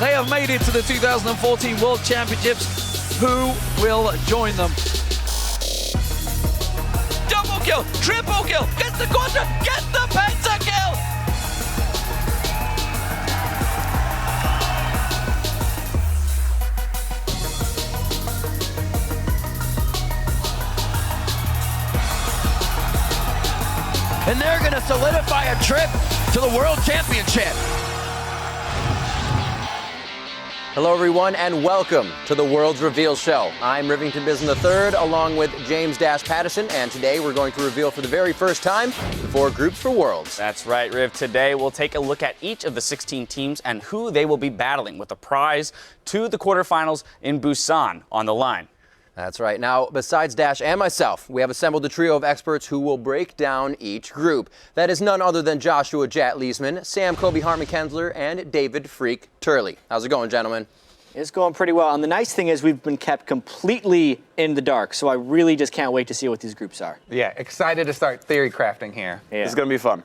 They have made it to the 2014 World Championships. Who will join them? Double kill, triple kill, gets the quadra, gets the pentakill! And they're going to solidify a trip to the World Championship. Hello, everyone, and welcome to the World's Reveal Show. I'm Rivington Bisson III, along with James Patterson, and today we're going to reveal for the very first time the 4 groups for Worlds. That's right, Riv. Today we'll take a look at each of the 16 teams and who they will be battling, with a prize to the quarterfinals in Busan on the line. That's right. Now, besides Dash and myself, we have assembled a trio of experts who will break down each group. That is none other than Joshua Jat Leesman, Sam Kobe Harmon-Kensler, and David Freak Turley. How's it going, gentlemen? It's going pretty well. And the nice thing is we've been kept completely in the dark, so I really just can't wait to see what these groups are. Yeah, excited to start theory crafting here. Yeah. It's going to be fun.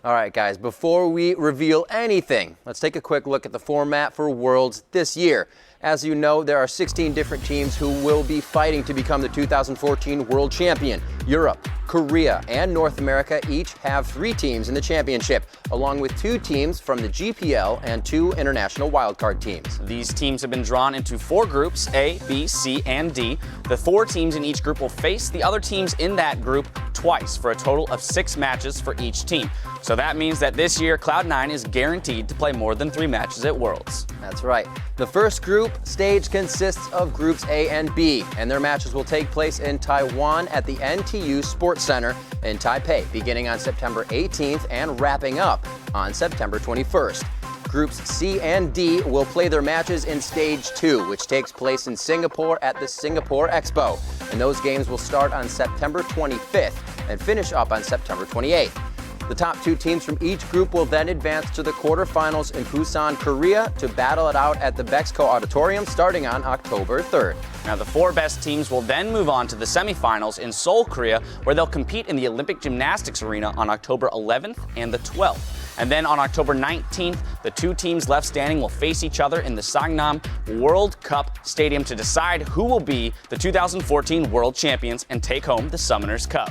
All right, guys, before we reveal anything, let's take a quick look at the format for Worlds this year. As you know, there are 16 different teams who will be fighting to become the 2014 World Champion. Europe, Korea, and North America each have 3 teams in the championship, along with 2 teams from the GPL and 2 international wildcard teams. These teams have been drawn into 4 groups, A, B, C, and D. The 4 teams in each group will face the other teams in that group twice for a total of 6 matches for each team. So that means that this year, Cloud9 is guaranteed to play more than 3 matches at Worlds. That's right. The first group stage consists of groups A and B, and their matches will take place in Taiwan at the NTU Sports Center in Taipei, beginning on September 18th and wrapping up on September 21st. Groups C and D will play their matches in Stage 2, which takes place in Singapore at the Singapore Expo, and those games will start on September 25th and finish up on September 28th. The top 2 teams from each group will then advance to the quarterfinals in Busan, Korea, to battle it out at the Bexco Auditorium starting on October 3rd. Now, the 4 best teams will then move on to the semifinals in Seoul, Korea, where they'll compete in the Olympic Gymnastics Arena on October 11th and the 12th. And then on October 19th, the 2 teams left standing will face each other in the Sangnam World Cup Stadium to decide who will be the 2014 World Champions and take home the Summoners Cup.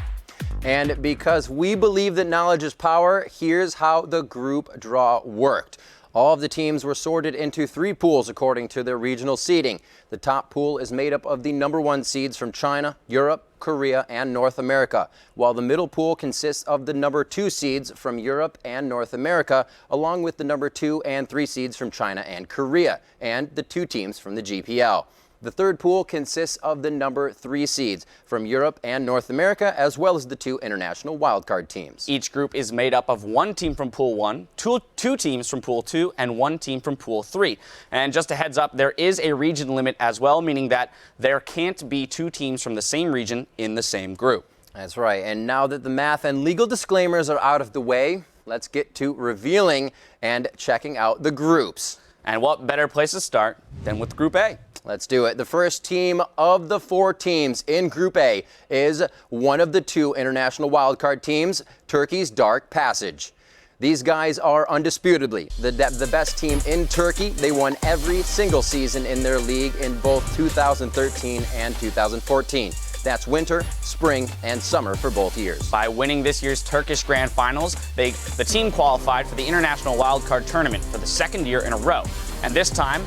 And because we believe that knowledge is power, here's how the group draw worked. All of the teams were sorted into 3 pools according to their regional seeding. The top pool is made up of the number 1 seeds from China, Europe, Korea, and North America, while the middle pool consists of the number 2 seeds from Europe and North America, along with the number 2 and 3 seeds from China and Korea, and the 2 teams from the GPL. The third pool consists of the number 3 seeds from Europe and North America, as well as the 2 international wildcard teams. Each group is made up of 1 team from Pool 1, two teams from Pool 2, and 1 team from Pool 3. And just a heads up, there is a region limit as well, meaning that there can't be 2 teams from the same region in the same group. That's right. And now that the math and legal disclaimers are out of the way, let's get to revealing and checking out the groups. And what better place to start than with Group A? Let's do it. The first team of the 4 teams in Group A is one of the 2 international wildcard teams, Turkey's Dark Passage. These guys are undisputably the best team in Turkey. They won every single season in their league in both 2013 and 2014. That's winter, spring, and summer for both years. By winning this year's Turkish Grand Finals, the team qualified for the International Wildcard Tournament for the 2nd year in a row. And this time,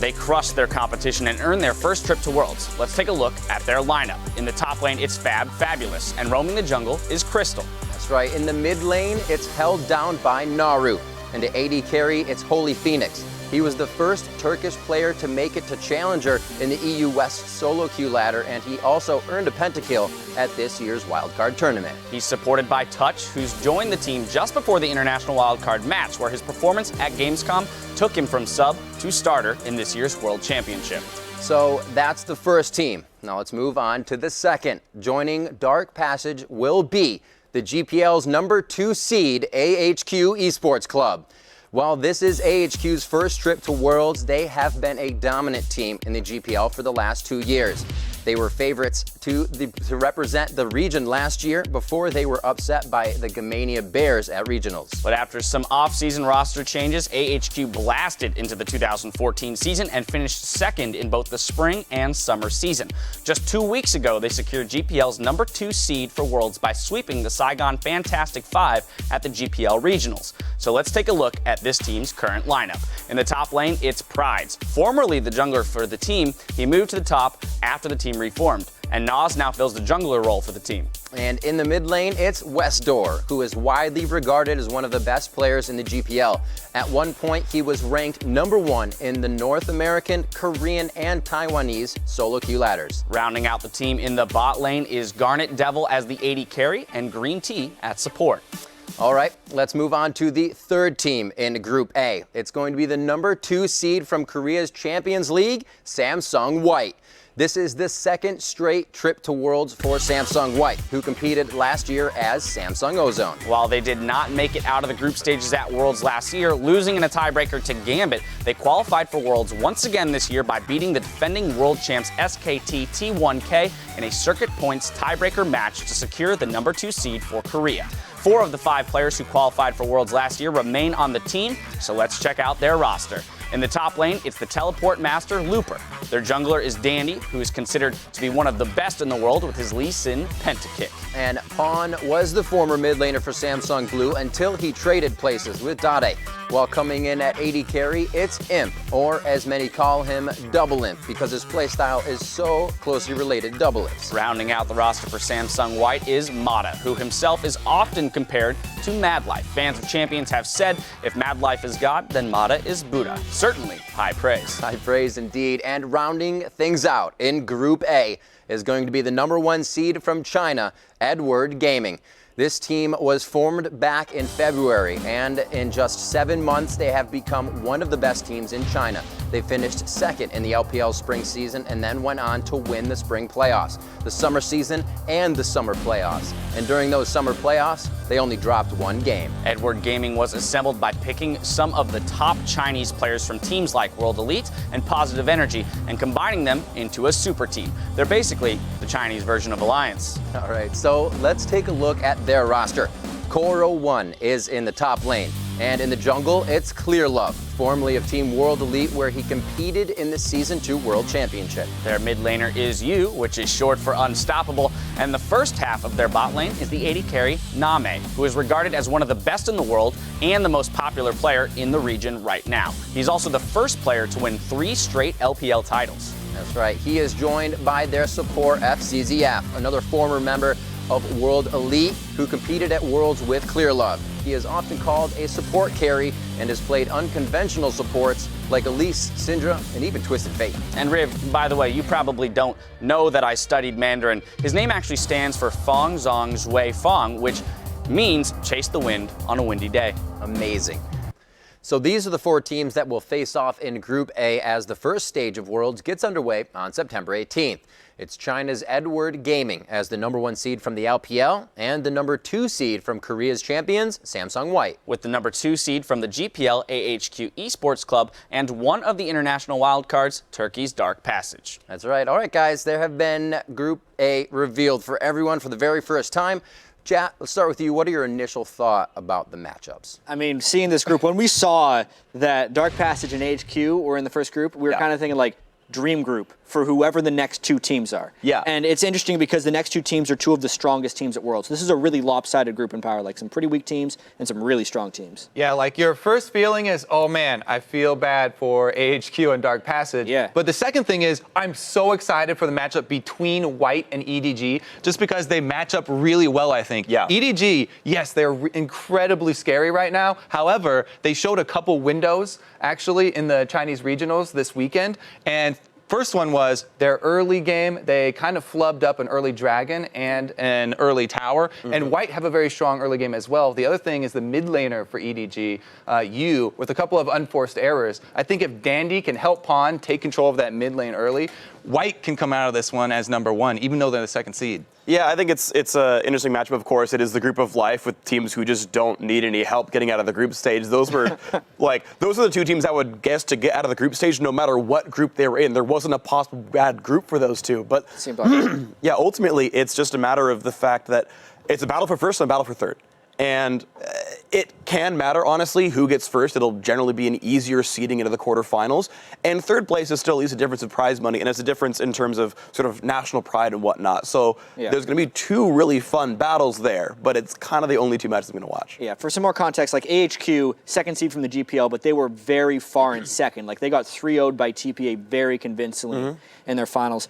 they crushed their competition and earned their first trip to Worlds. Let's take a look at their lineup. In the top lane, it's Fabulous, and roaming the jungle is Crystal. That's right. In the mid lane, it's held down by Naru. And to AD carry, it's Holy Phoenix. He was the first Turkish player to make it to Challenger in the EU West solo queue ladder, and he also earned a pentakill at this year's wildcard tournament. He's supported by Touch, who's joined the team just before the International Wildcard match, where his performance at Gamescom took him from sub to starter in this year's World Championship. So that's the first team. Now let's move on to the second. Joining Dark Passage will be the GPL's number 2 seed, AHQ Esports Club. While this is AHQ's first trip to Worlds, they have been a dominant team in the GPL for the last 2 years. They were favorites to represent the region last year before they were upset by the Gamania Bears at regionals. But after some off-season roster changes, AHQ blasted into the 2014 season and finished second in both the spring and summer season. Just 2 weeks ago, they secured GPL's number 2 seed for Worlds by sweeping the Saigon Fantastic Five at the GPL regionals. So let's take a look at this team's current lineup. In the top lane, it's Prides. Formerly the jungler for the team, he moved to the top after the team reformed. And Nas now fills the jungler role for the team. And in the mid lane, it's Westdoor, who is widely regarded as one of the best players in the GPL. At one point, he was ranked number 1 in the North American, Korean, and Taiwanese solo queue ladders. Rounding out the team in the bot lane is Garnet Devil as the AD carry and Green Tea at support. All right, let's move on to the third team in Group A. It's going to be the number 2 seed from Korea's Champions League, Samsung White. This is the second straight trip to Worlds for Samsung White, who competed last year as Samsung Ozone. While they did not make it out of the group stages at Worlds last year, losing in a tiebreaker to Gambit, they qualified for Worlds once again this year by beating the defending world champs SKT T1K in a circuit points tiebreaker match to secure the number 2 seed for Korea. 4 of the 5 players who qualified for Worlds last year remain on the team, so let's check out their roster. In the top lane, it's the teleport master Looper. Their jungler is Dandy, who is considered to be one of the best in the world with his Lee Sin pentakick. And Pawn was the former mid laner for Samsung Blue until he traded places with Dade. While coming in at AD carry, it's Imp, or as many call him, Double Imp, because his playstyle is so closely related to Double Imps. Rounding out the roster for Samsung White is Mata, who himself is often compared to Madlife. Fans of Champions have said if Madlife is God, then Mata is Buddha. Certainly high praise. High praise indeed. And rounding things out in Group A is going to be the number 1 seed from China, Edward Gaming. This team was formed back in February, and in just 7 months, they have become one of the best teams in China. They finished second in the LPL spring season and then went on to win the spring playoffs, the summer season, and the summer playoffs. And during those summer playoffs, they only dropped 1 game. Edward Gaming was assembled by picking some of the top Chinese players from teams like World Elite and Positive Energy and combining them into a super team. They're basically the Chinese version of Alliance. All right, so let's take a look at their roster. Koro1 is in the top lane. And in the jungle, it's Clear Love, formerly of Team World Elite, where he competed in the Season 2 World Championship. Their mid laner is Yu, which is short for Unstoppable, and the first half of their bot lane is the AD carry, Name, who is regarded as one of the best in the world and the most popular player in the region right now. He's also the first player to win 3 straight LPL titles. That's right. He is joined by their support FCZF, another former member of World Elite who competed at Worlds with Clear Love. He is often called a support carry and has played unconventional supports like Elise, Syndra, and even Twisted Fate. And Riv, by the way, you probably don't know that I studied Mandarin. His name actually stands for Fong Zong Zhui Fong, which means chase the wind on a windy day. Amazing. So these are the 4 teams that will face off in Group A as the first stage of Worlds gets underway on September 18th. It's China's Edward Gaming as the number 1 seed from the LPL and the number 2 seed from Korea's champions, Samsung White. With the number 2 seed from the GPL AHQ Esports Club and one of the international wildcards, Turkey's Dark Passage. That's right. All right, guys, there have been Group A revealed for everyone for the very first time. Chat, let's start with you. What are your initial thought about the matchups? I mean, seeing this group, when we saw that Dark Passage and HQ were in the first group, we were kind of thinking like dream group for whoever the next 2 teams are. Yeah. And it's interesting because the next 2 teams are 2 of the strongest teams at Worlds. This is a really lopsided group in power, like some pretty weak teams and some really strong teams. Yeah, like your first feeling is, oh man, I feel bad for AHQ and Dark Passage. Yeah. But the second thing is, I'm so excited for the matchup between White and EDG, just because they match up really well, I think. Yeah. EDG, yes, they're incredibly scary right now. However, they showed a couple windows, actually, in the Chinese regionals this weekend, and first one was their early game. They kind of flubbed up an early dragon and an early tower. And White have a very strong early game as well. The other thing is the mid laner for EDG, Yu, with a couple of unforced errors. I think if Dandy can help Pawn take control of that mid lane early, White can come out of this one as number 1, even though they're the second seed. Yeah, I think it's an interesting matchup. Of course, it is the group of life with teams who just don't need any help getting out of the group stage. Those were those are the two teams I would guess to get out of the group stage, no matter what group they were in. There wasn't a possible bad group for those two. But yeah, ultimately, it's just a matter of the fact that it's a battle for first and a battle for third. And it can matter, honestly, who gets first. It'll generally be an easier seeding into the quarterfinals. And third place is still at least a difference of prize money, and it's a difference in terms of sort of national pride and whatnot. So there's going to be two really fun battles there, but it's kind of the only two matches I'm going to watch. Yeah, for some more context, like AHQ, second seed from the GPL, but they were very far in second. Like they got 3-0'd by TPA very convincingly in their finals.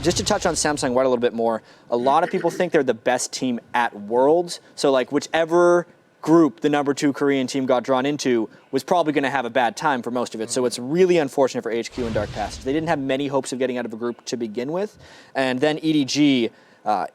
Just to touch on Samsung White a little bit more, a lot of people think they're the best team at Worlds. So like whichever group the number 2 Korean team got drawn into was probably going to have a bad time for most of it. So it's really unfortunate for HQ and Dark Passage. They didn't have many hopes of getting out of a group to begin with. And then EDG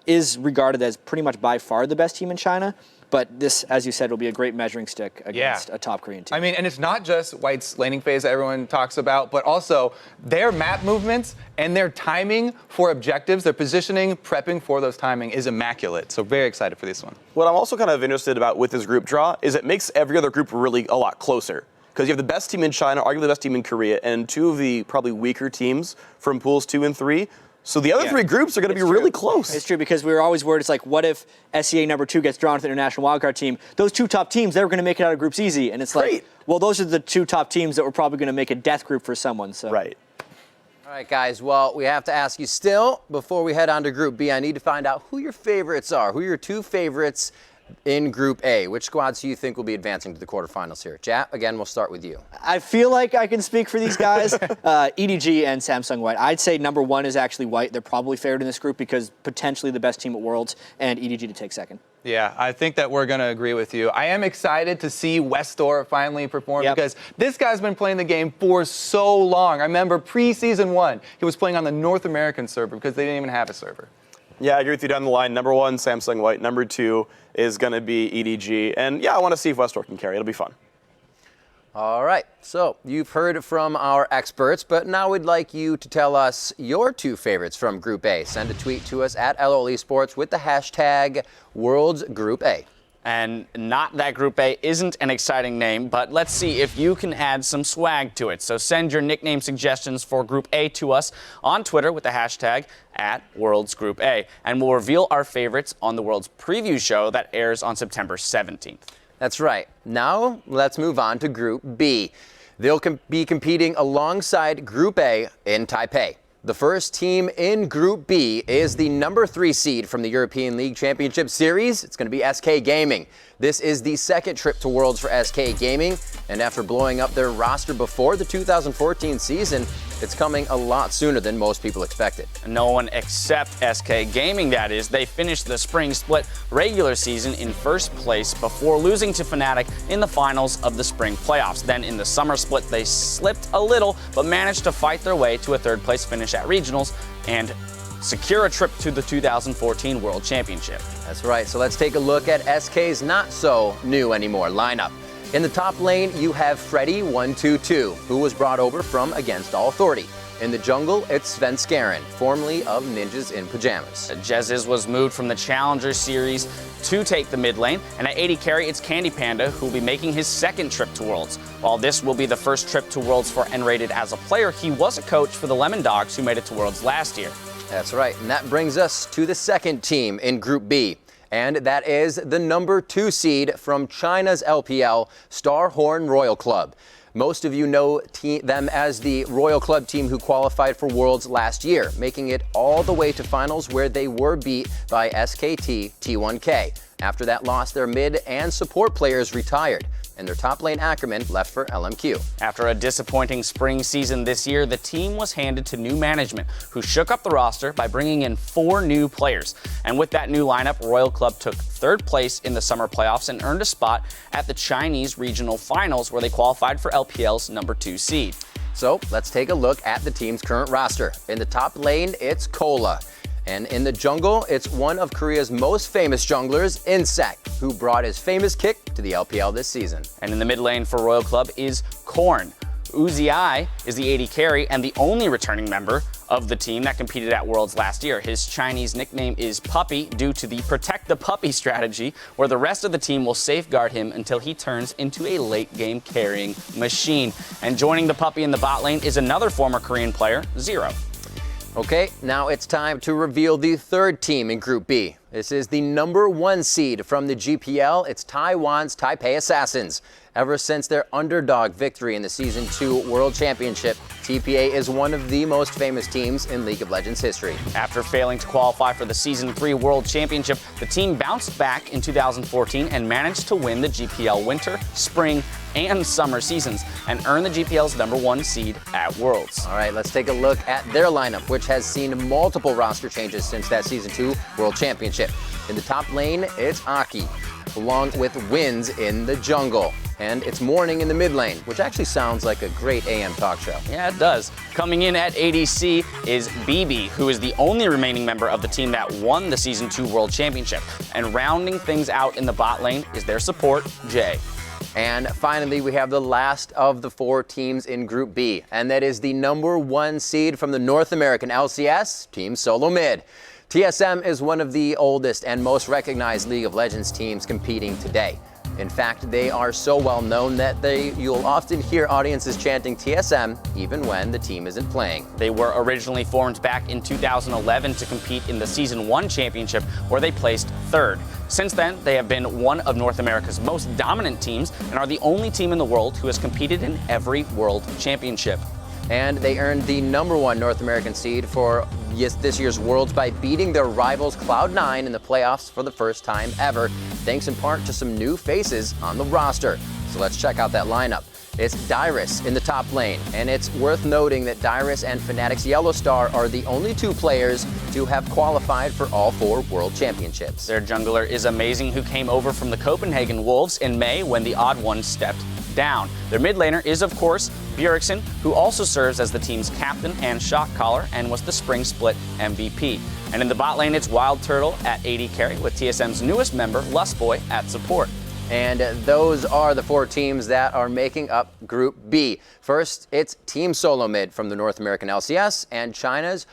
is regarded as pretty much by far the best team in China. But this, as you said, will be a great measuring stick against a top Korean team. I mean, and it's not just White's laning phase that everyone talks about, but also their map movements and their timing for objectives, their positioning, prepping for those timing is immaculate. So very excited for this one. What I'm also kind of interested about with this group draw is it makes every other group really a lot closer. Because you have the best team in China, arguably the best team in Korea, and two of the probably weaker teams from pools 2 and 3. So the other three groups are going to be really close. It's true, because we were always worried, it's like, what if SEA number 2 gets drawn to the international wildcard team? Those two top teams, they were going to make it out of groups easy. And it's like, well, those are the two top teams that were probably going to make a death group for someone. So. Right. All right, guys. Well, we have to ask you still, before we head on to Group B, I need to find out who your favorites are. Who are your 2 favorites in Group A? Which squads do you think will be advancing to the quarterfinals here? Jap, again, we'll start with you. I feel like I can speak for these guys. EDG and Samsung White. I'd say number 1 is actually White. They're probably favored in this group because potentially the best team at Worlds, and EDG to take second. Yeah, I think that we're going to agree with you. I am excited to see Westor finally perform because this guy's been playing the game for so long. I remember pre-season 1, he was playing on the North American server because they didn't even have a server. Yeah, I agree with you down the line. Number 1, Samsung White. Number 2 is going to be EDG. And yeah, I want to see if Westor can carry. It'll be fun. All right, so you've heard from our experts, but now we'd like you to tell us your 2 favorites from Group A. Send a tweet to us at LOL Esports with the hashtag WorldsGroupA. And not that Group A isn't an exciting name, but let's see if you can add some swag to it. So send your nickname suggestions for Group A to us on Twitter with the hashtag @WorldsGroupA. And we'll reveal our favorites on the Worlds Preview show that airs on September 17th. That's right. Now let's move on to Group B. They'll be competing alongside Group A in Taipei. The first team in Group B is the number 3 seed from the European League Championship Series. It's going to be SK Gaming. This is the second trip to Worlds for SK Gaming, and after blowing up their roster before the 2014 season, it's coming a lot sooner than most people expected. No one except SK Gaming, that is. They finished the spring split regular season in first place before losing to Fnatic in the finals of the spring playoffs. Then in the summer split, they slipped a little, but managed to fight their way to a third-place finish at regionals and secure a trip to the 2014 World Championship. That's right. So let's take a look at SK's not so new anymore lineup. In the top lane, you have Freddy122, who was brought over from Against All Authority. In the jungle, it's Sven Skaren, formerly of Ninjas in Pajamas. Jeziz was moved from the Challenger Series to take the mid lane, and at AD carry, it's Candy Panda, who will be making his second trip to Worlds. While this will be the first trip to Worlds for N-Rated as a player, he was a coach for the Lemon Dogs, who made it to Worlds last year. That's right, and that brings us to the second team in Group B. And that is the number 2 seed from China's LPL, Starhorn Royal Club. Most of you know them as the Royal Club team who qualified for Worlds last year, making it all the way to finals where they were beat by SKT T1K. After that loss, their mid and support players retired, and their top lane Ackerman left for LMQ. After a disappointing spring season this year, the team was handed to new management, who shook up the roster by bringing in 4 new players. And with that new lineup, Royal Club took 3rd place in the summer playoffs and earned a spot at the Chinese regional finals, where they qualified for LPL's number 2 seed. So let's take a look at the team's current roster. In the top lane, it's Cola. And in the jungle, it's one of Korea's most famous junglers, Insect, who brought his famous kick to the LPL this season. And in the mid lane for Royal Club is Korn. Uzi is the AD carry and the only returning member of the team that competed at Worlds last year. His Chinese nickname is Puppy due to the protect the puppy strategy, where the rest of the team will safeguard him until he turns into a late game carrying machine. And joining the Puppy in the bot lane is another former Korean player, Zero. Okay, now it's time to reveal the third team in Group B. This is the #1 seed from the GPL. It's Taiwan's Taipei Assassins. Ever since their underdog victory in the Season 2 World Championship, TPA is one of the most famous teams in League of Legends history. After failing to qualify for the Season 3 World Championship, the team bounced back in 2014 and managed to win the GPL Winter, Spring, and Summer seasons and earn the GPL's #1 seed at Worlds. All right, let's take a look at their lineup, which has seen multiple roster changes since that Season 2 World Championship. In the top lane, it's Aki, along with Wins in the jungle. And it's Morning in the mid lane, which actually sounds like a great AM talk show. Yeah, it does. Coming in at ADC is BB, who is the only remaining member of the team that won the Season 2 World Championship. And rounding things out in the bot lane is their support, Jay. And finally, we have the last of the 4 teams in Group B, and that is the #1 seed from the North American LCS, Team Solo Mid. TSM is one of the oldest and most recognized League of Legends teams competing today. In fact, they are so well known that you'll often hear audiences chanting TSM even when the team isn't playing. They were originally formed back in 2011 to compete in the Season 1 Championship, where they placed 3rd. Since then, they have been one of North America's most dominant teams and are the only team in the world who has competed in every World Championship. And they earned the #1 North American seed for this year's Worlds by beating their rivals Cloud9 in the playoffs for the first time ever, thanks in part to some new faces on the roster. So let's check out that lineup. It's Dyrus in the top lane, and it's worth noting that Dyrus and Fnatic's Yellowstar are the only 2 players to have qualified for all 4 World Championships. Their jungler is Amazing, who came over from the Copenhagen Wolves in May when the Odd One stepped down. Their mid laner is, of course, Bjergsen, who also serves as the team's captain and shot caller and was the Spring Split MVP. And in the bot lane, it's Wild Turtle at AD carry with TSM's newest member, Lustboy, at support. And those are the 4 teams that are making up Group B. First, it's Team Solo Mid from the North American LCS and China's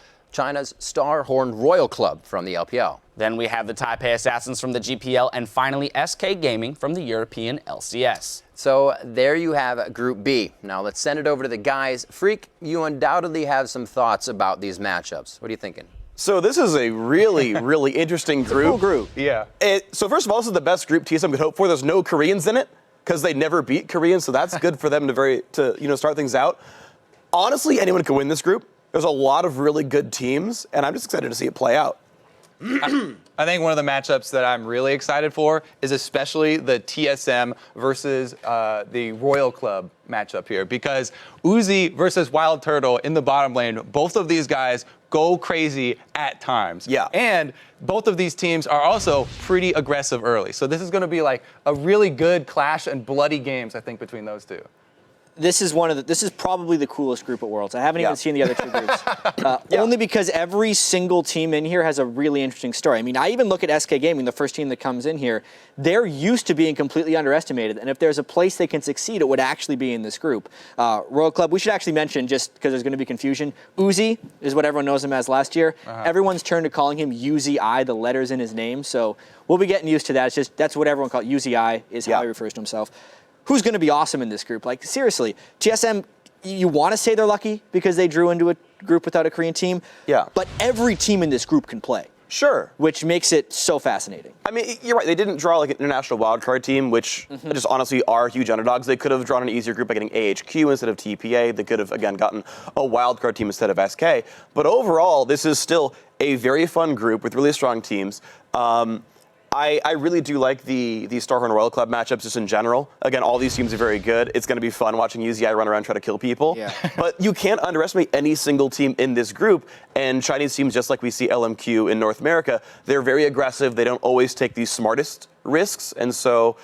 Star-Horned Royal Club from the LPL. Then we have the Taipei Assassins from the GPL, and finally SK Gaming from the European LCS. So there you have Group B. Now let's send it over to the guys. Freak, you undoubtedly have some thoughts about these matchups. What are you thinking? So this is a really, really interesting group. Cool group. Yeah. So first of all, this is the best group TSM could hope for. There's no Koreans in it because they never beat Koreans, so that's good for them to start things out. Honestly, anyone can win this group. There's a lot of really good teams, and I'm just excited to see it play out. I think one of the matchups that I'm really excited for is especially the TSM versus the Royal Club matchup here, because Uzi versus Wild Turtle in the bottom lane, both of these guys go crazy at times. Yeah. And both of these teams are also pretty aggressive early. So this is going to be like a really good clash and bloody games, I think, between those 2. This is probably the coolest group at Worlds. I haven't even seen the other 2 groups. Only because every single team in here has a really interesting story. I mean, I even look at SK Gaming, the first team that comes in here. They're used to being completely underestimated, and if there's a place they can succeed, it would actually be in this group. Royal Club, we should actually mention, just because there's going to be confusion, Uzi is what everyone knows him as last year. Everyone's turned to calling him UZI, the letters in his name, so we'll be getting used to that. It's just, that's what everyone calls UZI, is how he refers to himself. Who's going to be awesome in this group? Like, seriously, TSM, you want to say they're lucky because they drew into a group without a Korean team. Yeah. But every team in this group can play. Sure. Which makes it so fascinating. I mean, you're right. They didn't draw like an international wildcard team, which just honestly are huge underdogs. They could have drawn an easier group by getting AHQ instead of TPA. They could have, again, gotten a wildcard team instead of SK. But overall, this is still a very fun group with really strong teams. I really do like the Starhorn Royal Club matchups just in general. Again, all these teams are very good. It's going to be fun watching UZI run around and try to kill people. Yeah. But you can't underestimate any single team in this group. And Chinese teams, just like we see LMQ in North America, they're very aggressive. They don't always take the smartest risks. And so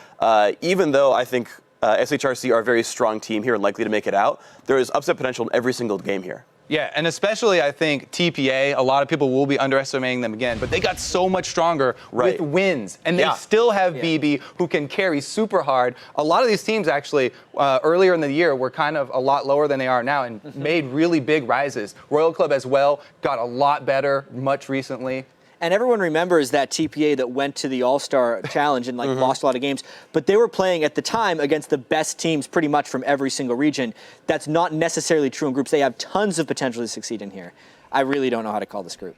even though I think SHRC are a very strong team here and likely to make it out, there is upset potential in every single game here. Yeah, and especially I think TPA, a lot of people will be underestimating them again, but they got so much stronger with wins. And they still have BB who can carry super hard. A lot of these teams actually, earlier in the year, were kind of a lot lower than they are now and made really big rises. Royal Club as well got a lot better much recently. And everyone remembers that TPA that went to the All-Star Challenge and lost a lot of games. But they were playing at the time against the best teams pretty much from every single region. That's not necessarily true in groups. They have tons of potential to succeed in here. I really don't know how to call this group.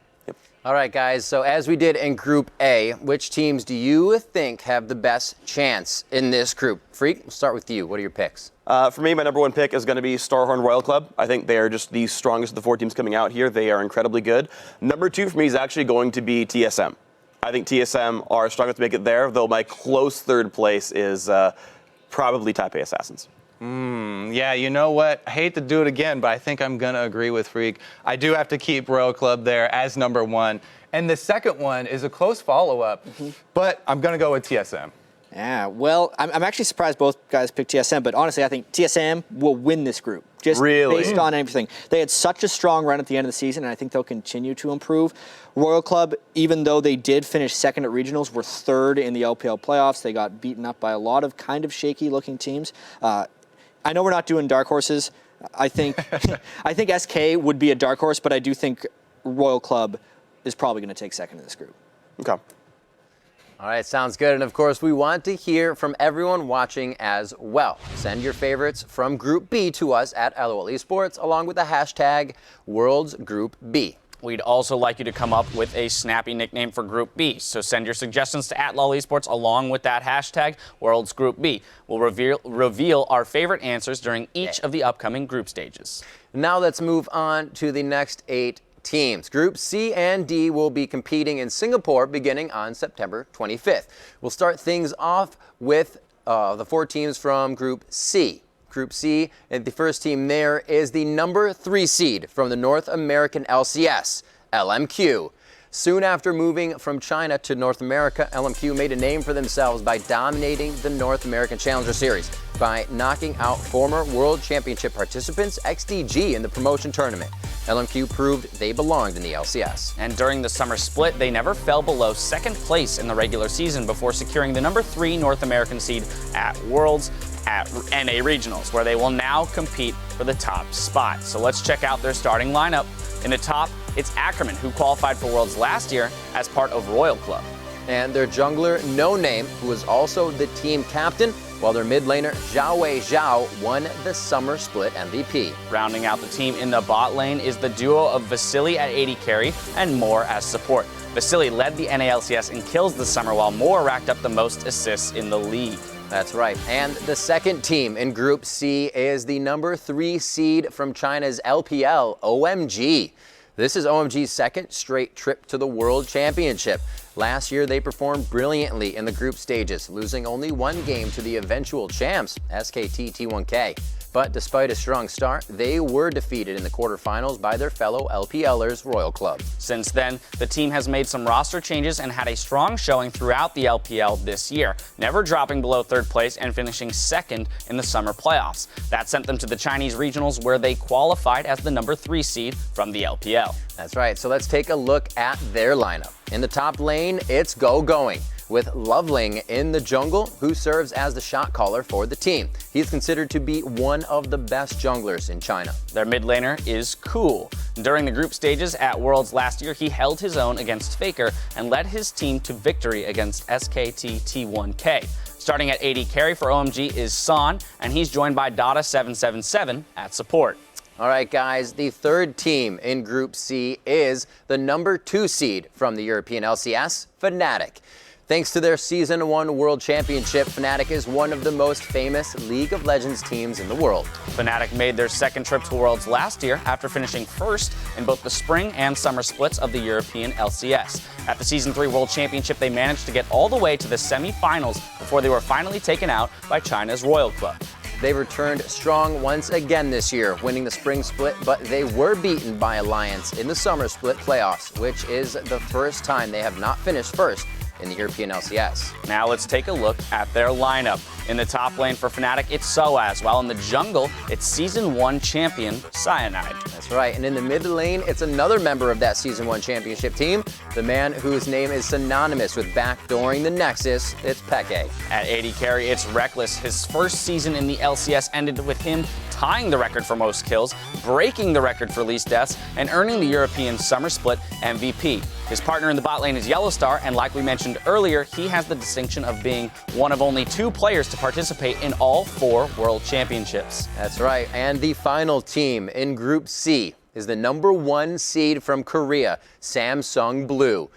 All right, guys. So as we did in Group A, which teams do you think have the best chance in this group? Freak, we'll start with you. What are your picks? For me, my number one pick is going to be Starhorn Royal Club. I think they are just the strongest of the 4 teams coming out here. They are incredibly good. Number 2 for me is actually going to be TSM. I think TSM are strong enough to make it there, though my close third place is probably Taipei Assassins. Yeah, you know what? I hate to do it again, but I think I'm going to agree with Freak. I do have to keep Royal Club there as number 1. And the second one is a close follow-up, but I'm going to go with TSM. Yeah, well, I'm actually surprised both guys picked TSM, but honestly, I think TSM will win this group. Just based on everything. They had such a strong run at the end of the season, and I think they'll continue to improve. Royal Club, even though they did finish second at regionals, were third in the LPL playoffs. They got beaten up by a lot of kind of shaky-looking teams. I know we're not doing dark horses. I think I think SK would be a dark horse, but I do think Royal Club is probably going to take second in this group. Okay. All right, sounds good. And of course, we want to hear from everyone watching as well. Send your favorites from Group B to us at LOL Esports, along with the hashtag Worlds Group B. We'd also like you to come up with a snappy nickname for Group B. So send your suggestions to @LOL Esports along with that hashtag Worlds Group B. We'll reveal our favorite answers during each of the upcoming group stages. Now let's move on to the next 8 teams. Group C and D will be competing in Singapore beginning on September 25th. We'll start things off with the 4 teams from Group C. Group C, and the first team there is the number 3 seed from the North American LCS, LMQ. Soon after moving from China to North America, LMQ made a name for themselves by dominating the North American Challenger Series by knocking out former World Championship participants XDG in the promotion tournament. LMQ proved they belonged in the LCS. And during the summer split, they never fell below second place in the regular season before securing the number 3 North American seed at Worlds at NA Regionals, where they will now compete for the top spot. So let's check out their starting lineup. In the top, it's Ackerman, who qualified for Worlds last year as part of Royal Club. And their jungler, No Name, who is also the team captain, while their mid laner, Xiaowei Zhao, won the summer split MVP. Rounding out the team in the bot lane is the duo of Vasily at AD carry and Moore as support. Vasily led the NALCS in kills this summer, while Moore racked up the most assists in the league. That's right. And the second team in Group C is the number 3 seed from China's LPL, OMG. This is OMG's second straight trip to the World Championship. Last year, they performed brilliantly in the group stages, losing only 1 game to the eventual champs, SKT T1K. But despite a strong start, they were defeated in the quarterfinals by their fellow LPLers, Royal Club. Since then, the team has made some roster changes and had a strong showing throughout the LPL this year, never dropping below 3rd place and finishing 2nd in the summer playoffs. That sent them to the Chinese regionals, where they qualified as the number 3 seed from the LPL. That's right, so let's take a look at their lineup. In the top lane, it's Going, with Loveling in the jungle, who serves as the shot caller for the team. He's considered to be one of the best junglers in China. Their mid laner is Cool. During the group stages at Worlds last year, he held his own against Faker and led his team to victory against SKT T1K. Starting at AD carry for OMG is San, and he's joined by Dada777 at support. All right, guys, the third team in Group C is the number 2 seed from the European LCS, Fnatic. Thanks to their Season 1 World Championship, Fnatic is one of the most famous League of Legends teams in the world. Fnatic made their second trip to Worlds last year after finishing 1st in both the spring and summer splits of the European LCS. At the Season 3 World Championship, they managed to get all the way to the semi-finals before they were finally taken out by China's Royal Club. They returned strong once again this year, winning the spring split, but they were beaten by Alliance in the summer split playoffs, which is the first time they have not finished first in the European LCS. Now let's take a look at their lineup. In the top lane for Fnatic, it's Soaz, while in the jungle, it's Season 1 champion Cyanide. That's right, and in the mid lane, it's another member of that Season 1 championship team, the man whose name is synonymous with backdooring the Nexus, it's Peke. At AD carry, it's Reckless. His first season in the LCS ended with him tying the record for most kills, breaking the record for least deaths, and earning the European Summer Split MVP. His partner in the bot lane is Yellowstar, and like we mentioned earlier, he has the distinction of being one of only 2 players to participate in all 4 World Championships. That's right, and the final team in Group C is the #1 seed from Korea, Samsung Blue.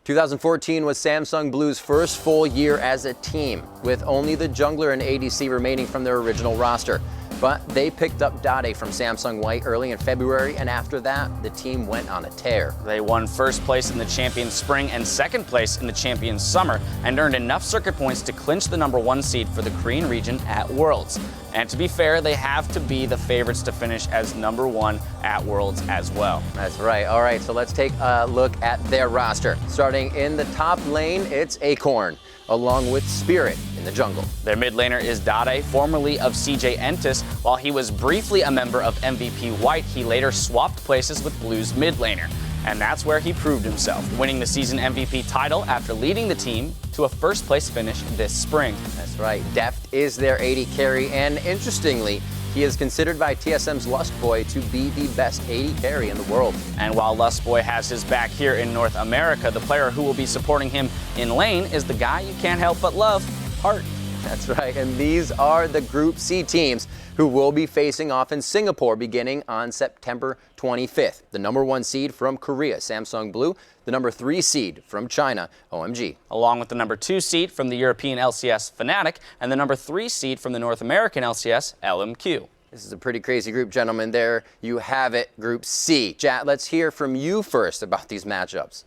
2014 was Samsung Blue's first full year as a team, with only the jungler and ADC remaining from their original roster. But they picked up Dade from Samsung White early in February, and after that, the team went on a tear. They won first place in the Champions Spring and second place in the Champions Summer, and earned enough circuit points to clinch the #1 seed for the Korean region at Worlds. And to be fair, they have to be the favorites to finish as #1 at Worlds as well. That's right. All right, so let's take a look at their roster. Starting in the top lane, it's Acorn, along with Spirit in the jungle. Their mid laner is Dade, formerly of CJ Entus. While he was briefly a member of MVP White, he later swapped places with Blue's mid laner. And that's where he proved himself, winning the season MVP title after leading the team to a first place finish this spring. That's right. Deft is their AD carry, and interestingly, he is considered by TSM's Lustboy to be the best AD carry in the world. And while Lustboy has his back here in North America, the player who will be supporting him in lane is the guy you can't help but love, Hart. That's right, and these are the Group C teams who will be facing off in Singapore beginning on September 25th. The #1 seed from Korea, Samsung Blue, the #3 seed from China, OMG. Along with the #2 seed from the European LCS, Fnatic, and the #3 seed from the North American LCS, LMQ. This is a pretty crazy group, gentlemen. There you have it, Group C. Jat, let's hear from you first about these matchups.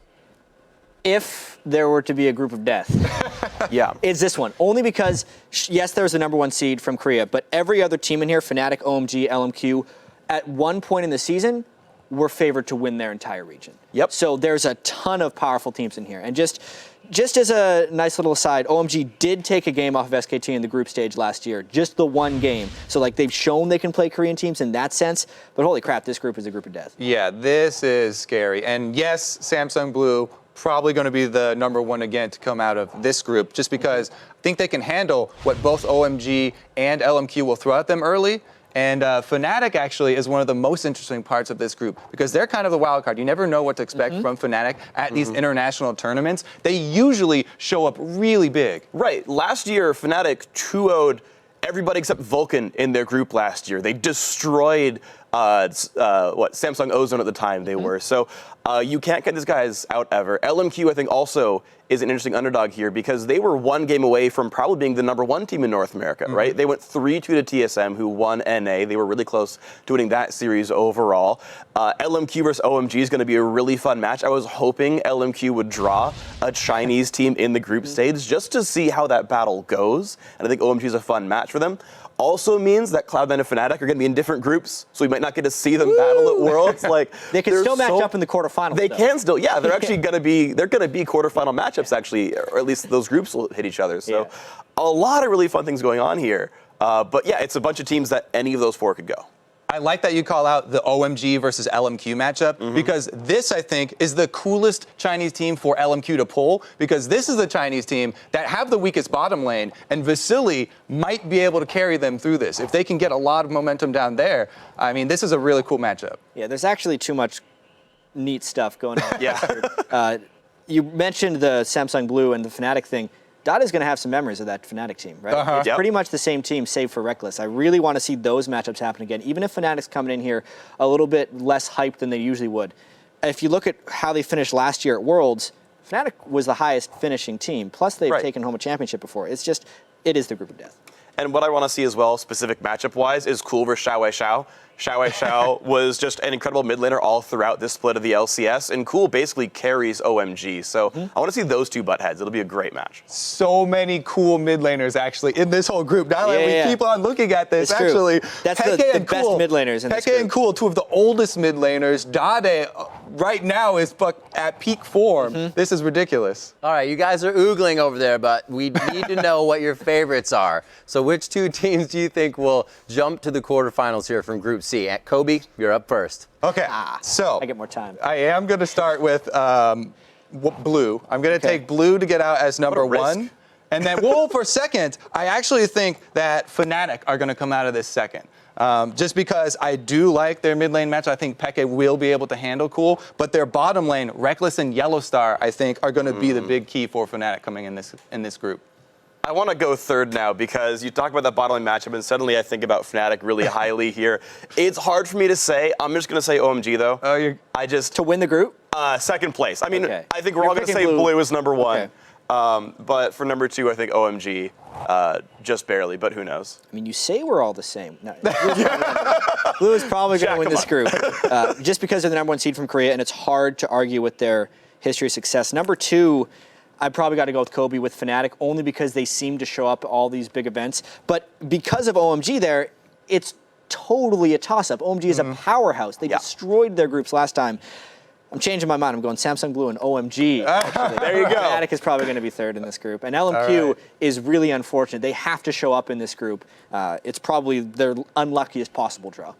If there were to be a group of death, Yeah. it's this one. Only because, yes, there's the #1 seed from Korea, but every other team in here, Fnatic, OMG, LMQ, at one point in the season, were favored to win their entire region. Yep. So there's a ton of powerful teams in here. And just as a nice little aside, OMG did take a game off of SKT in the group stage last year. Just the one game. So, like, they've shown they can play Korean teams in that sense. But holy crap, this group is a group of death. Yeah, this is scary. And yes, Samsung Blue probably going to be the #1 again to come out of this group, just because I think they can handle what both OMG and LMQ will throw at them early. And Fnatic actually is one of the most interesting parts of this group because they're kind of the wild card. You never know what to expect from Fnatic at these international tournaments. They usually show up really big. Right. Last year, Fnatic 2-0'd everybody except Vulcan in their group last year. They destroyed Samsung Ozone at the time they were. So you can't get these guys out ever. LMQ, I think, also is an interesting underdog here because they were one game away from probably being the #1 team in North America, right? They went 3-2 to TSM, who won NA. They were really close to winning that series overall. LMQ versus OMG is going to be a really fun match. I was hoping LMQ would draw a Chinese team in the group stage just to see how that battle goes. And I think OMG is a fun match for them. Also means that Cloud9 and Fnatic are going to be in different groups, so we might not get to see them battle at Worlds. Like They can still match up in the quarterfinals. They though. can still, yeah. They're actually going to be quarterfinal matchups actually, or at least those groups will hit each other. So a lot of really fun things going on here. But yeah, it's a bunch of teams that any of those 4 could go. I like that you call out the OMG versus LMQ matchup because this, I think, is the coolest Chinese team for LMQ to pull because this is the Chinese team that have the weakest bottom lane, and Vasily might be able to carry them through this. If they can get a lot of momentum down there, I mean, this is a really cool matchup. Yeah, there's actually too much neat stuff going on. Yeah. You mentioned the Samsung Blue and the Fnatic thing. Dada's going to have some memories of that Fnatic team, right? It's Yep. pretty much the same team, save for Reckless. I really want to see those matchups happen again, even if Fnatic's coming in here a little bit less hyped than they usually would. If you look at how they finished last year at Worlds, Fnatic was the highest finishing team. Plus, they've taken home a championship before. It's just, it is the group of death. And what I want to see as well, specific matchup-wise, is Cool versus Xiao Wei Xiao. Xiao Xiao was just an incredible mid laner all throughout this split of the LCS, and Cool basically carries OMG. So I want to see those two butt heads. It'll be a great match. So many cool mid laners actually in this whole group. Now that we keep on looking at this, It's true. actually, That's Peke the and best Cool, mid laners in this Peke group. and Cool, two of the oldest mid laners. Dade right now is at peak form. This is ridiculous. All right, you guys are oogling over there, but we need to know what your favorites are. So which two teams do you think will jump to the quarterfinals here from Group C? Kobe, you're up first. Okay, so I get more time. I am going to start with blue. I'm going to take blue to get out as number risk. one. And then, for second, I actually think that Fnatic are going to come out of this second. Just because I do like their mid lane match. I think Peke will be able to handle Cool. But their bottom lane, Reckless and Yellowstar, I think, are going to be the big key for Fnatic coming in this group. I want to go third now because you talk about that bottom lane matchup, and suddenly I think about Fnatic really highly here. It's hard for me to say. I'm just going to say OMG, though. To win the group? Second place. I mean, Okay. I think we're You're all going to picking say blue. blue is number one. Okay. But for number two, I think OMG, just barely, but who knows? I mean, you say we're all the same. No, Blue is probably going to win this group just because they're the number one seed from Korea, and it's hard to argue with their history of success. Number two, I probably got to go with Kobe with Fnatic, only because they seem to show up at all these big events. But because of OMG there, it's totally a toss-up. OMG is a powerhouse. They destroyed their groups last time. I'm changing my mind. I'm going Samsung Blue and OMG. There you go. Fnatic is probably going to be third in this group. And LMQ is really unfortunate. They have to show up in this group. It's probably their unluckiest possible draw.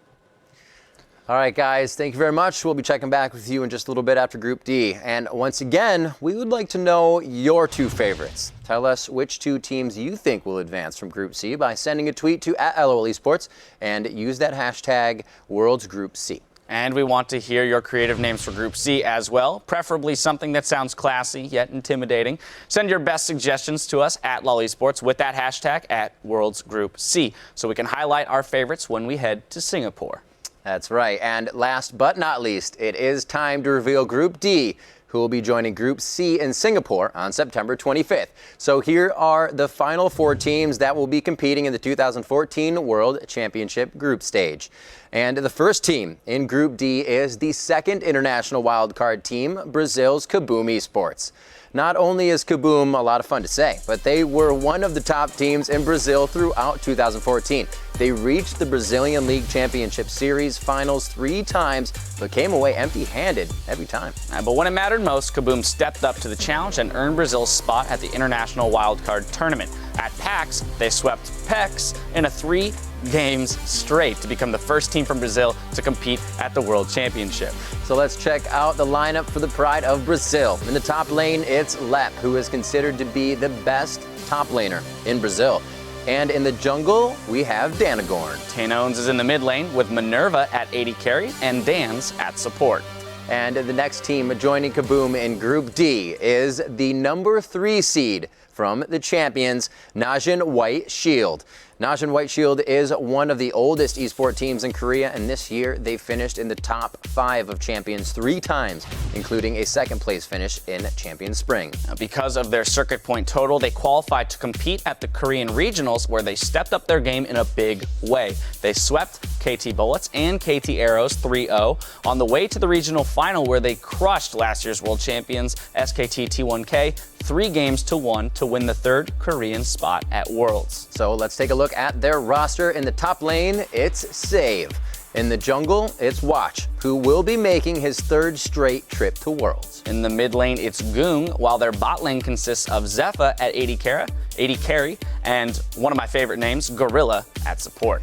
All right, guys, thank you very much. We'll be checking back with you in just a little bit after Group D. And once again, we would like to know your two favorites. Tell us which two teams you think will advance from Group C by sending a tweet to @LOLesports and use that hashtag WorldsGroupC. And we want to hear your creative names for Group C as well, preferably something that sounds classy yet intimidating. Send your best suggestions to us @LOLesports with that hashtag @WorldsGroupC so we can highlight our favorites when we head to Singapore. That's right. And last but not least, it is time to reveal Group D, who will be joining Group C in Singapore on September 25th. So here are the final four teams that will be competing in the 2014 World Championship group stage. And the first team in Group D is the second international wildcard team, Brazil's Kaboom Esports. Not only is Kaboom a lot of fun to say, but they were one of the top teams in Brazil throughout 2014. They reached the Brazilian League Championship Series finals 3 times, but came away empty-handed every time. But when it mattered most, Kaboom stepped up to the challenge and earned Brazil's spot at the International Wildcard Tournament. At PAX, they swept PEX in a 3 games straight to become the first team from Brazil to compete at the World Championship. So let's check out the lineup for the pride of Brazil. In the top lane, it's Lep, who is considered to be the best top laner in Brazil. And in the jungle, we have Danagorn. Tanones is in the mid lane with Minerva at AD carry and Dans at support. And the next team joining Kaboom in Group D is the number 3 seed from the champions, Najin White Shield. Najin White Shield is one of the oldest esports teams in Korea, and this year they finished in the top 5 of champions 3 times, including a second place finish in Champions Spring. Now, because of their circuit point total, they qualified to compete at the Korean regionals, where they stepped up their game in a big way. They swept KT Bullets and KT Arrows 3-0 on the way to the regional final, where they crushed last year's world champions SKT T1K 3-1 to win the 3rd Korean spot at Worlds. So let's take a look at their roster. In the top lane, it's Save. In the jungle, it's Watch, who will be making his 3rd straight trip to Worlds. In the mid lane, it's Goong, while their bot lane consists of Zephyr at AD carry, and one of my favorite names, Gorilla, at support.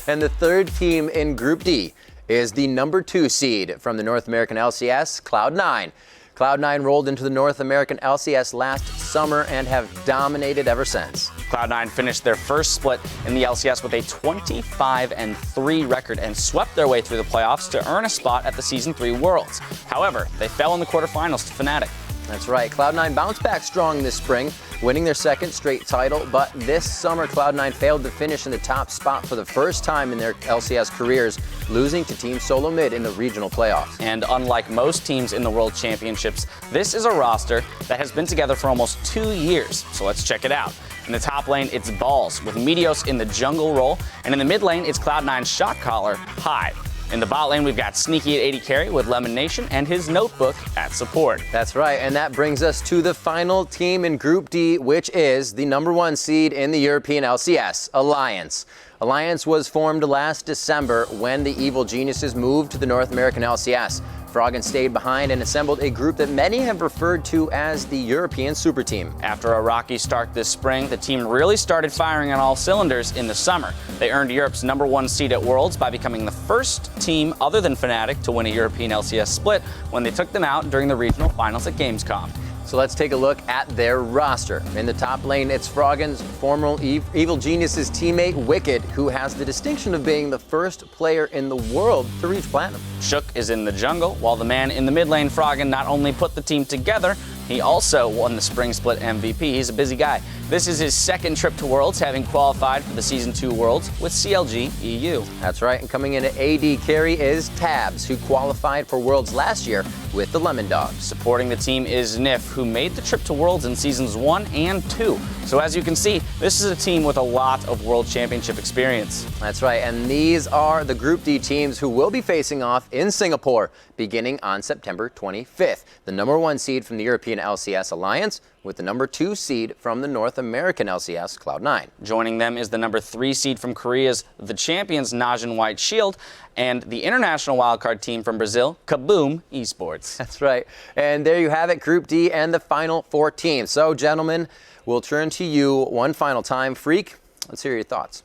And the 3rd team in Group D is the number 2 seed from the North American LCS, Cloud9. Cloud9 rolled into the North American LCS last summer and have dominated ever since. Cloud9 finished their first split in the LCS with a 25-3 record and swept their way through the playoffs to earn a spot at the Season 3 Worlds. However, they fell in the quarterfinals to Fnatic. That's right. Cloud9 bounced back strong this spring, winning their second straight title, but this summer Cloud9 failed to finish in the top spot for the first time in their LCS careers, losing to Team Solo Mid in the regional playoffs. And unlike most teams in the World Championships, this is a roster that has been together for almost 2 years. So let's check it out. In the top lane, it's Balls, with Meteos in the jungle role, and in the mid lane, it's Cloud9's shot caller, Hive. In the bot lane, we've got Sneaky at AD carry with Lemon Nation and his Notebook at support. That's right, and that brings us to the final team in Group D, which is the #1 seed in the European LCS, Alliance. Alliance was formed last December when the Evil Geniuses moved to the North American LCS. Froggen stayed behind and assembled a group that many have referred to as the European Super Team. After a rocky start this spring, the team really started firing on all cylinders in the summer. They earned Europe's #1 seed at Worlds by becoming the first team other than Fnatic to win a European LCS split when they took them out during the regional finals at Gamescom. So let's take a look at their roster. In the top lane, it's Froggen's former Evil Geniuses teammate, Wicked, who has the distinction of being the first player in the world to reach Platinum. Shook is in the jungle, while the man in the mid lane, Froggen, not only put the team together, he also won the Spring Split MVP. He's a busy guy. This is his second trip to Worlds, having qualified for the Season 2 Worlds with CLG EU. That's right, and coming in at AD carry is Tabs, who qualified for Worlds last year with the Lemon Dogs. Supporting the team is Nif, who made the trip to Worlds in Seasons 1 and 2. So as you can see, this is a team with a lot of World Championship experience. That's right, and these are the Group D teams who will be facing off in Singapore beginning on September 25th. The #1 seed from the European LCS Alliance with the #2 seed from the North American LCS, Cloud9. Joining them is the #3 seed from Korea's The Champions, Najin White Shield, and the international wildcard team from Brazil, Kaboom Esports. That's right, and there you have it, Group D and the final 4 teams. So, gentlemen, we'll turn to you one final time. Freak, let's hear your thoughts.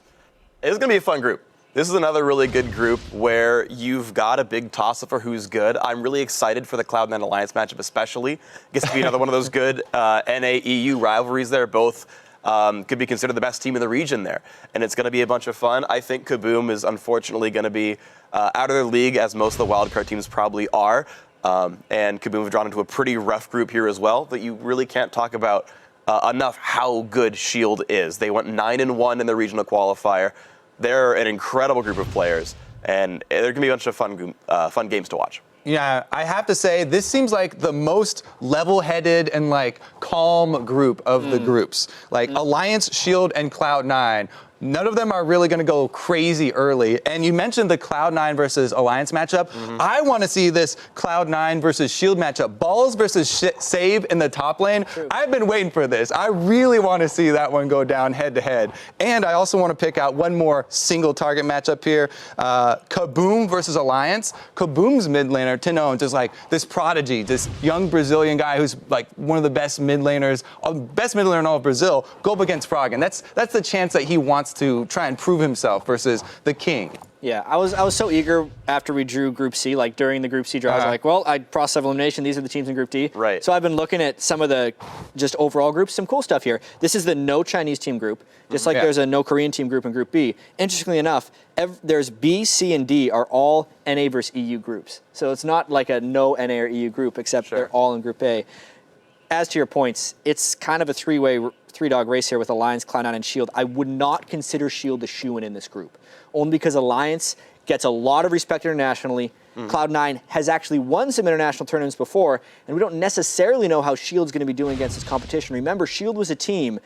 It's going to be a fun group. This is another really good group where you've got a big toss-up for who's good. I'm really excited for the Cloud9 Alliance matchup especially. It gets to be another one of those good NA-EU rivalries there. Both could be considered the best team in the region there. And it's going to be a bunch of fun. I think Kaboom is unfortunately going to be out of their league, as most of the wildcard teams probably are. And Kaboom have drawn into a pretty rough group here as well that you really can't talk about enough how good Shield is. They went 9-1 in the regional qualifier. They're an incredible group of players, and they're going to be a bunch of fun games to watch. Yeah, I have to say, this seems like the most level-headed and like calm group of the groups. Like Alliance, Shield, and Cloud9. None of them are really going to go crazy early. And you mentioned the Cloud9 versus Alliance matchup. I want to see this Cloud9 versus Shield matchup. Balls versus Save in the top lane. I've been waiting for this. I really want to see that one go down head-to-head. And I also want to pick out one more single target matchup here. Kaboom versus Alliance. Kaboom's mid laner, Tinones, is like this prodigy, this young Brazilian guy who's like one of the best mid laners, best mid laner in all of Brazil, go up against Froggen. That's the chance that he wants to try and prove himself versus the king. Yeah, I was so eager after we drew Group C, like during the Group C draw, I was like, well, process of elimination, these are the teams in Group D. Right. So I've been looking at some of the just overall groups, some cool stuff here. This is the no Chinese team group, just like there's a no Korean team group in Group B. Interestingly enough, there's B, C, and D are all NA versus EU groups. So it's not like a no NA or EU group, except they're all in Group A. As to your points, it's kind of a three-dog race here with Alliance, Cloud9, and Shield. I would not consider Shield the shoo-in in this group, only because Alliance gets a lot of respect internationally. Cloud9 has actually won some international tournaments before, and we don't necessarily know how Shield's going to be doing against this competition. Remember, Shield was a team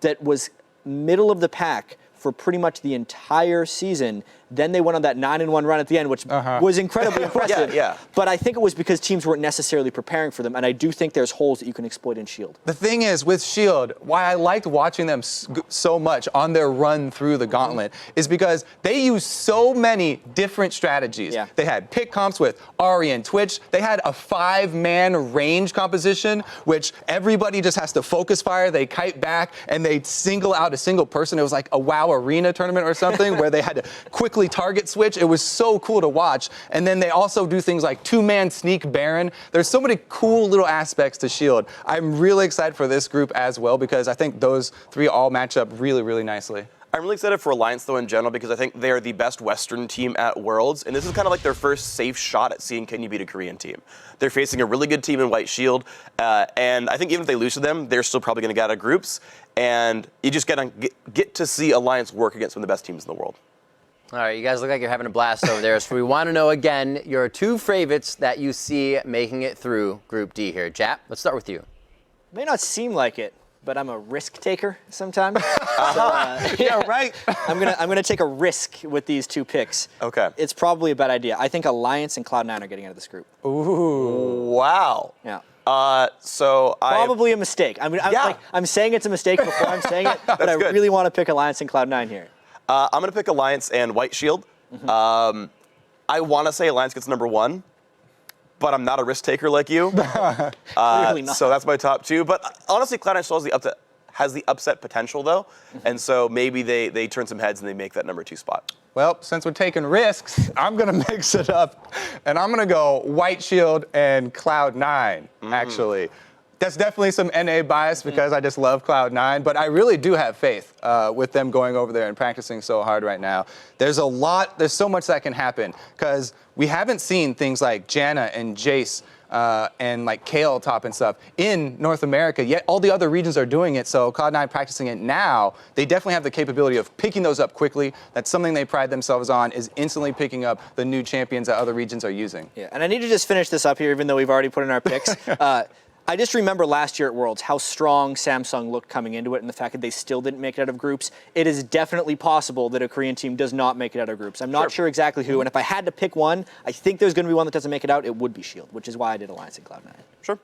that was middle of the pack for pretty much the entire season. Then they went on that 9-1 run at the end, which was incredibly impressive. But I think it was because teams weren't necessarily preparing for them, and I do think there's holes that you can exploit in Shield. The thing is, with Shield, why I liked watching them so much on their run through the gauntlet is because they used so many different strategies. They had pick comps with Ahri and Twitch. They had a 5-man range composition, which everybody just has to focus fire. They kite back, and they single out a single person. It was like a WoW Arena tournament or something where they had to quickly target switch. It was so cool to watch. And then they also do things like 2-man sneak Baron. There's so many cool little aspects to Shield. I'm really excited for this group as well because I think those 3 all match up really, really nicely. I'm really excited for Alliance, though, in general, because I think they are the best Western team at Worlds, and this is kind of like their first safe shot at seeing can you beat a Korean team. They're facing a really good team in White Shield, and I think even if they lose to them, they're still probably going to get out of groups, and you just got to get to see Alliance work against some of the best teams in the world. All right, you guys look like you're having a blast over there. So we want to know, again, your 2 favorites that you see making it through Group D here. Jap, let's start with you. May not seem like it, but I'm a risk taker sometimes. Yeah, right. I'm gonna take a risk with these 2 picks. Okay. It's probably a bad idea. I think Alliance and Cloud9 are getting out of this group. Wow. Yeah. So Probably a mistake. I'm saying it's a mistake before I'm saying it, but I good. really want to pick Alliance and Cloud9 here. I'm going to pick Alliance and White Shield. I want to say Alliance gets number 1, but I'm not a risk taker like you. Clearly not. So that's my top 2. But honestly, Cloud9 still has the upset potential, though. And so maybe they turn some heads and they make that number 2 spot. Well, since we're taking risks, I'm going to mix it up, and I'm going to go White Shield and Cloud9, actually. That's definitely some NA bias because I just love Cloud9, but I really do have faith with them going over there and practicing so hard right now. There's so much that can happen because we haven't seen things like Janna and Jace and like Kale top and stuff in North America, yet all the other regions are doing it, so Cloud9 practicing it now, they definitely have the capability of picking those up quickly. That's something they pride themselves on, is instantly picking up the new champions that other regions are using. Yeah, and I need to just finish this up here, even though we've already put in our picks. I just remember last year at Worlds how strong Samsung looked coming into it and the fact that they still didn't make it out of groups. It is definitely possible that a Korean team does not make it out of groups. I'm not sure exactly who, and if I had to pick one, I think there's going to be one that doesn't make it out. It would be Shield, which is why I did Alliance and Cloud9. Sure.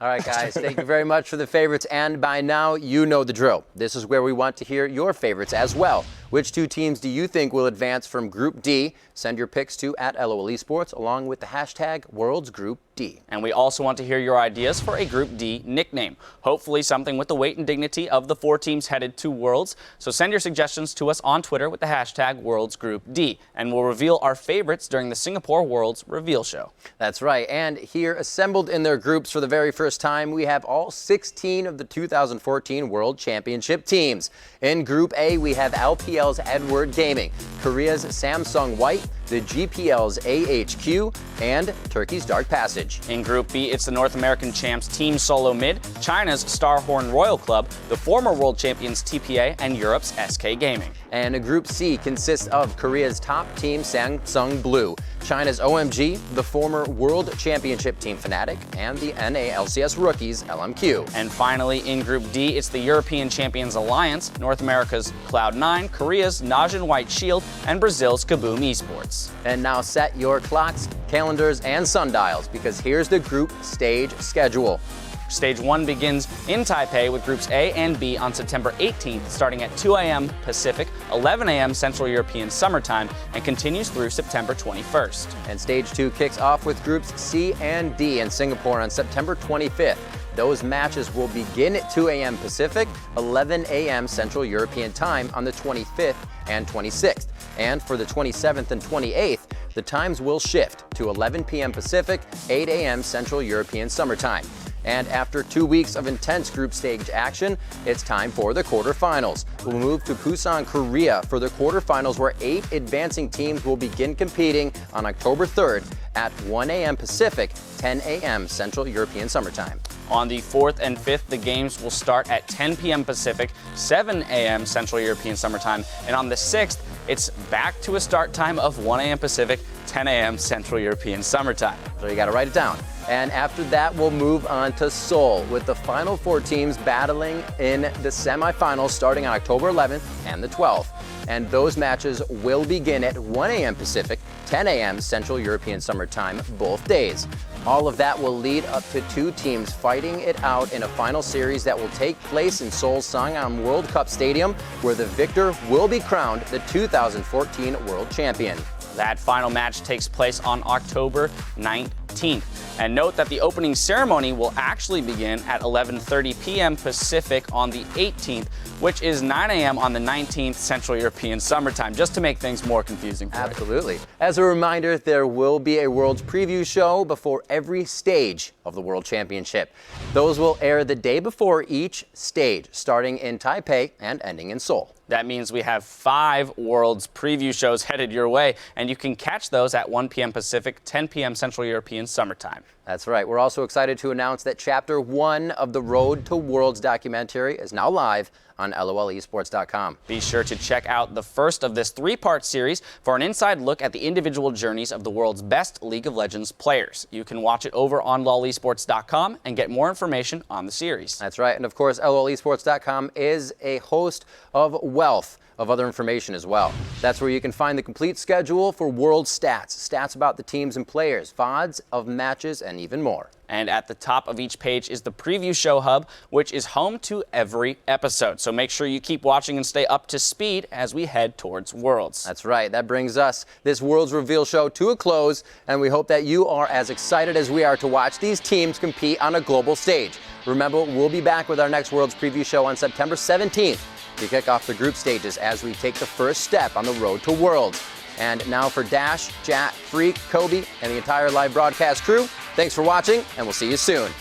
All right, guys, thank you very much for the favorites. And by now, you know the drill. This is where we want to hear your favorites as well. Which 2 teams do you think will advance from Group D? Send your picks to @LOL Esports along with the hashtag WorldsGroupD. And we also want to hear your ideas for a Group D nickname. Hopefully something with the weight and dignity of the 4 teams headed to Worlds. So send your suggestions to us on Twitter with the hashtag WorldsGroupD. And we'll reveal our favorites during the Singapore Worlds Reveal Show. That's right. And here, assembled in their groups for the very first time, we have all 16 of the 2014 World Championship teams. In Group A, we have LPL's Edward Gaming, Korea's Samsung White, the GPL's AHQ, and Turkey's Dark Passage. In Group B, it's the North American champs Team Solo Mid, China's Starhorn Royal Club, the former world champions TPA, and Europe's SK Gaming. And Group C consists of Korea's top team Samsung Blue, China's OMG, the former World Championship team Fnatic, and the NALCS rookies LMQ. And finally, in Group D, it's the European Champions Alliance, North America's Cloud9, Korea's Najin White Shield, and Brazil's Kaboom Esports. And now set your clocks, calendars, and sundials, because here's the group stage schedule. Stage 1 begins in Taipei with Groups A and B on September 18th, starting at 2 a.m. Pacific, 11 a.m. Central European Summer Time, and continues through September 21st. And Stage 2 kicks off with Groups C and D in Singapore on September 25th. Those matches will begin at 2 a.m. Pacific, 11 a.m. Central European Time on the 25th and 26th. And for the 27th and 28th, the times will shift to 11 p.m. Pacific, 8 a.m. Central European Summer Time. And after 2 weeks of intense group stage action, it's time for the quarterfinals. We'll move to Busan, Korea for the quarterfinals, where 8 advancing teams will begin competing on October 3rd at 1 a.m. Pacific, 10 a.m. Central European Summer Time. On the 4th and 5th, the games will start at 10 p.m. Pacific, 7 a.m. Central European Summer Time. And on the 6th, it's back to a start time of 1 a.m. Pacific, 10 a.m. Central European Summer Time. So you got to write it down. And after that, we'll move on to Seoul with the final 4 teams battling in the semifinals starting on October 11th and the 12th. And those matches will begin at 1 a.m. Pacific, 10 a.m. Central European Summer Time, both days. All of that will lead up to 2 teams fighting it out in a final series that will take place in Seoul's Sangam World Cup Stadium, where the victor will be crowned the 2014 World Champion. That final match takes place on October 19th. And note that the opening ceremony will actually begin at 11:30 p.m. Pacific on the 18th, which is 9 a.m. on the 19th Central European Summer Time, just to make things more confusing for you. Absolutely. As a reminder, there will be a Worlds preview show before every stage of the World Championship. Those will air the day before each stage, starting in Taipei and ending in Seoul. That means we have 5 Worlds preview shows headed your way, and you can catch those at 1 p.m. Pacific, 10 p.m. Central European Summertime. That's right. We're also excited to announce that Chapter 1 of the Road to Worlds documentary is now live on LOLesports.com. Be sure to check out the first of this 3-part series for an inside look at the individual journeys of the world's best League of Legends players. You can watch it over on LOLesports.com and get more information on the series. That's right. And of course, LOLesports.com is a host of wealth of other information as well. That's where you can find the complete schedule for world stats about the teams and players, VODs of matches, and even more. And at the top of each page is the Preview Show Hub, which is home to every episode. So make sure you keep watching and stay up to speed as we head towards Worlds. That's right. That brings us, this Worlds Reveal show, to a close, and we hope that you are as excited as we are to watch these teams compete on a global stage. Remember, we'll be back with our next Worlds Preview show on September 17th to kick off the group stages as we take the first step on the road to Worlds. And now for Dash, Jack, Freak, Kobe, and the entire live broadcast crew, thanks for watching, and we'll see you soon.